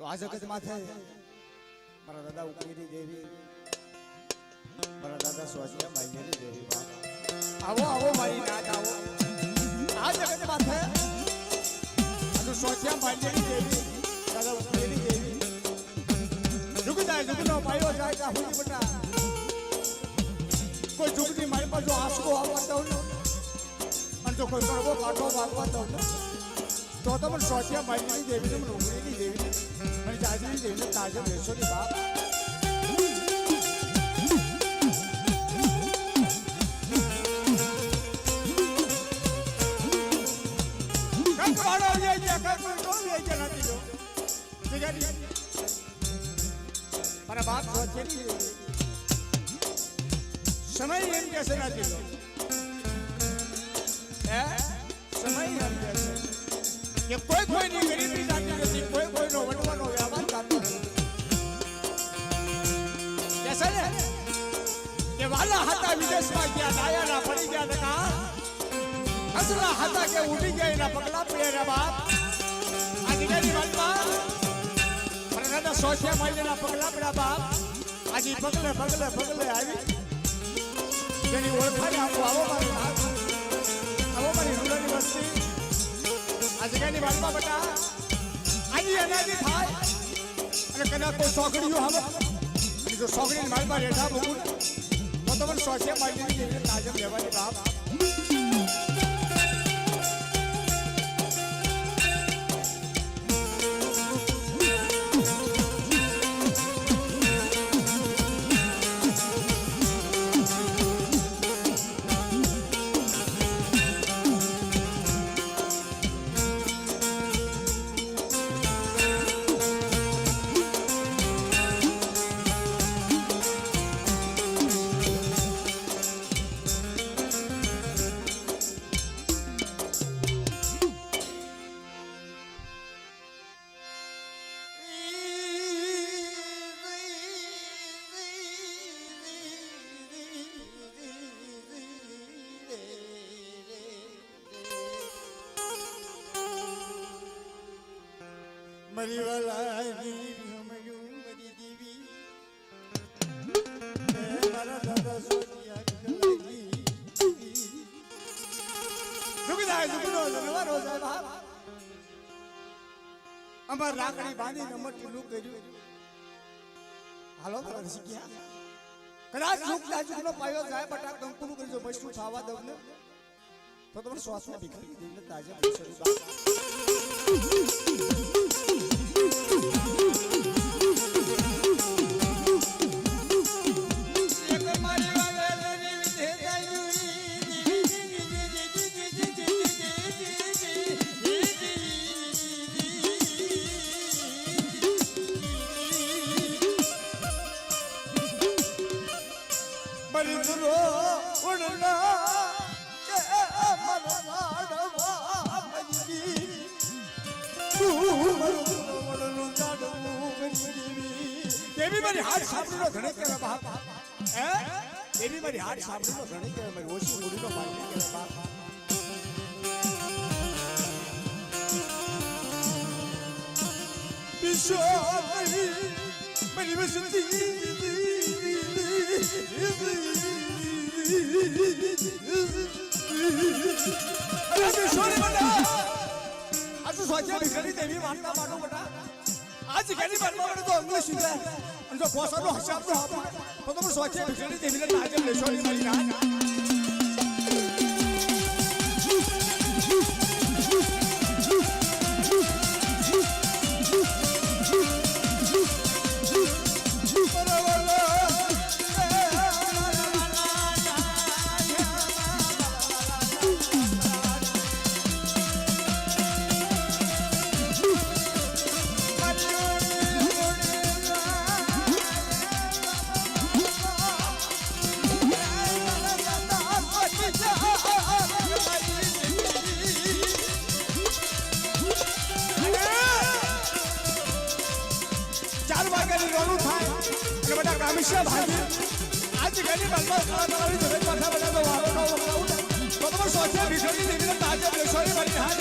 આ જગત માથે મારા દાદા ઉકેરી દેવી, મારા દાદા સ્વાસિયા ભાઈ દેવી બાપ, આવો આવો મારી નાથ આવો. આ જગત માથે આ સ્વાસિયા ભાઈ દેવી, દાદા ઉકેરી દેવી, જુગનો પાયો જાય તા હું બટા કોઈ જુગની મારી પાસે આંસકો આવતો ને અને જો કોઈ કરવો કાઢો વાગવા દો તો તમે સ્વાસિયા ભાઈ દેવી ને ઉકેરી દેવી મને જાજરી દેવીને તાજે બેસો ની બાપ. મારા બાપ સમય એમ કેસે નથી સમય એમ કેસે કે કોઈ કોઈની ગરીબી જાતી નથી, કોઈ કોઈનો વટવાનો વ્યવહાર કરતો નથી. કેસે ને કે વાલા હતા વિદેશમાં ગયા, ડાયાના પડી ગયા ટકા, હસલા હતા કે ઉડી ગયા એના પગલા પડ્યા બાપ. આ જગ્યાની વાતમાં દાદા સોશિયા માઈના પગલા પડ્યા બાપ. આજે પગલે પગલે પગલે આવી જેની ઓળખાણ આપો. આવો મારી હાથ, આવો મારી રૂડાની વસ્તી. આ જગ્યાની વાતમાં બટા આજે એનાથી થાય અને કદાચ કોઈ સોકડીઓ આવે અને જો સોકડીની માલમાં રેઠા મૂકું તો તમને સોશિયા માઈની જેવી તાજમ લેવાની બાપ. મરી વાલાની હમયું મરી દેવી, મારા દાદા સોનિયા કલાઈ જુગદાય જુગનો જનવારો જાય બાપ. અમાર લાકડી બાંધીને મટલું કર્યું. હાલો મારા શીખ્યા કદાચ જુગનો પાયો જાય બટા કંકુનું કરજો મસ્તું ખાવા દઉં ને તો તમને શ્વાસને ભીખરી દઈને તાજા બેસરી બાપ. દેવી મારી હાથ સાંભળીનો ધણે કેવા બાપ. દેવી મારી હાથ સાંભળીનો ધણે કેવા, મારી ઓછી મૂડીનો મારી કેવા બાપ. વિશ્વ મારી વસતી આ તો સોચ્યા ભીખરી દેવી વાર્તા માનો બટા. आज गली बनवा तो अंग्रेज सीधा और जो बहुत सारे हिसाब तो आप तो तुम सोचे बिजली देवी ने आज ले छोड़ी मारी ना हमेशा भाई आज गली बनवा कलाकारी जो कथा बना दो वालों का तो तुम सोचे बिजली देवी ने ताजा बेसोरी बनी हां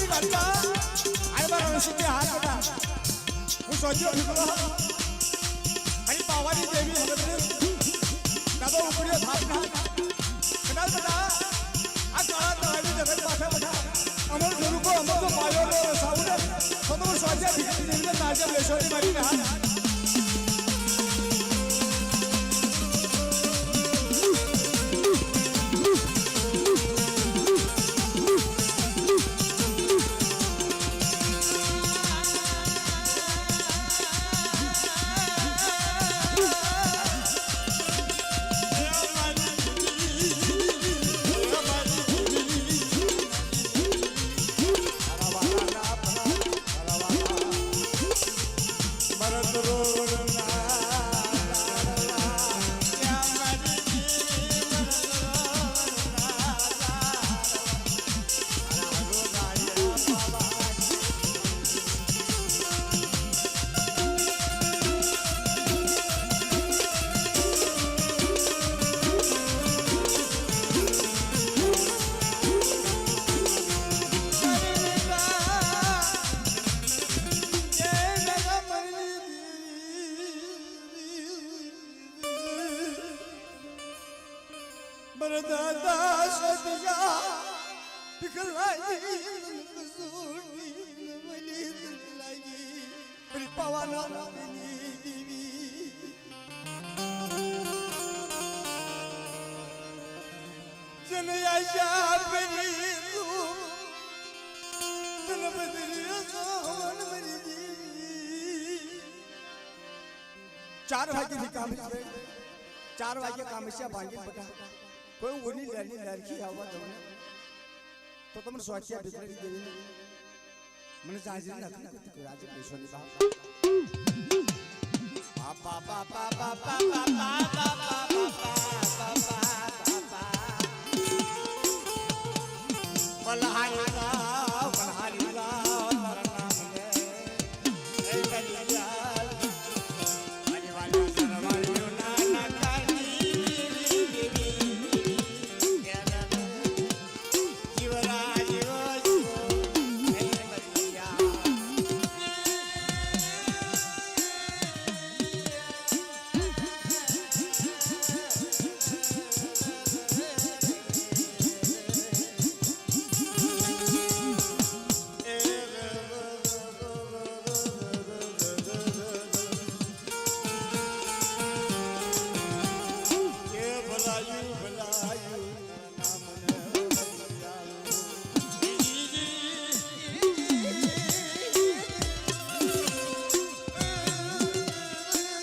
મારી વાર્તા આ મારા નસીબે હાથ બેટા હું સોચ્યો નીકળો મારી પાવાની દેવી હમદરે દાદો ઉપડ્યો થાપ ના કદાચ બેટા આ કાળા તળાવી જગત પાછા બેટા અમર ગુરુકો અમર તો પાયો લો સાઉને તો તમે સોચ્યા ભીખી દેવીને નાજબ લેશો મારી હાથ दादा सदिया पिघलाई कसूरी नवली दिलाई प्री पवाना देवी जन आशा परी तू तन बदरिया सोन मरी देवी 4 वागे की काम है 4 वागे काम से भांगी बटा कोई उनी लड़नी लड़की आवा तो तुम सोचिया बिगड़ी देवी મને સાજી નથી આજે પેશોની બાપા બાપા બાપા બાપા બાપા બાપા બલહાઈ